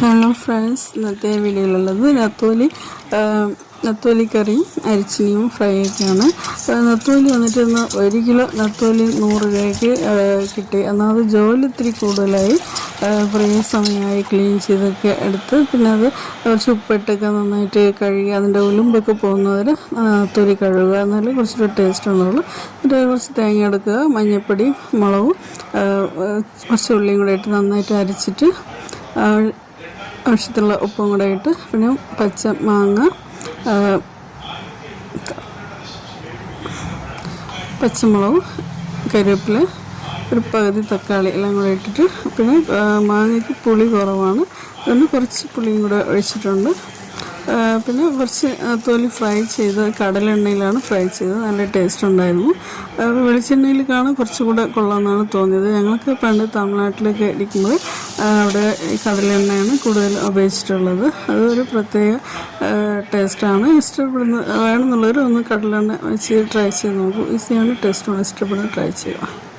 Hello friends, ഇന്നത്തെ വീഡിയോയിലുള്ളത് നത്തോലി കറിയും അരിച്ചിനിയും fry ഒക്കെയാണ്. നത്തോലി വന്നിട്ട് 1 കിലോ നത്തോലി 100 രൂപയ്ക്ക് കിട്ടി. എന്നാൽ അത് ജോലി ഇത്തിരി കൂടുതലായി. കുറേ സമയമായി ക്ലീൻ ചെയ്തൊക്കെ എടുത്ത് പിന്നെ അത് കുറച്ച് ഉപ്പിട്ടൊക്കെ നന്നായിട്ട് കഴുകി അതിൻ്റെ ഉലുമ്പൊക്കെ പോകുന്നവരെ നത്തോലി കഴുകുക, എന്നാലും കുറച്ചൊരു ടേസ്റ്റ് ഉള്ളൂ. എന്നിട്ട് കുറച്ച് തേങ്ങ എടുക്കുക, മഞ്ഞൾപ്പൊടി, മുളകും കുറച്ച് ഉള്ളിയും കൂടെ ഇട്ട് നന്നായിട്ട് അരച്ചിട്ട് ആവശ്യത്തിലുള്ള ഉപ്പും കൂടെ ഇട്ട് പിന്നെ പച്ച മാങ്ങ, പച്ചമുളകും, കരിവേപ്പില, ഒരു പകുതി തക്കാളി എല്ലാം കൂടെ ഇട്ടിട്ട് പിന്നെ മാങ്ങയ്ക്ക് പുളി കുറവാണ്, അതുകൊണ്ട് കുറച്ച് പുളിയും കൂടെ ഒഴിച്ചിട്ടുണ്ട്. പിന്നെ കുറച്ച് നത്തോലി ഫ്രൈ ചെയ്ത് കടലെണ്ണയിലാണ് ഫ്രൈ ചെയ്തത്. നല്ല ടേസ്റ്റ് ഉണ്ടായിരുന്നു. വെളിച്ചെണ്ണയിൽ കാണാൻ കുറച്ചുകൂടെ കൊള്ളാമെന്നാണ് തോന്നിയത്. ഞങ്ങൾക്ക് പണ്ട് തമിഴ്നാട്ടിലൊക്കെ ഇരിക്കുമ്പോൾ അവിടെ ഈ കടലെണ്ണയാണ് കൂടുതൽ ഉപയോഗിച്ചിട്ടുള്ളത്. അതൊരു പ്രത്യേക ടേസ്റ്റാണ്. വേണമെന്നുള്ളവർ ഒന്ന് കടലെണ്ണ വെച്ച് ട്രൈ ചെയ്ത് നോക്കും. ഈസിയാണ്, ടേസ്റ്റാണ്. ഇഷ്ടപ്പെടുന്നത് ട്രൈ ചെയ്യുക.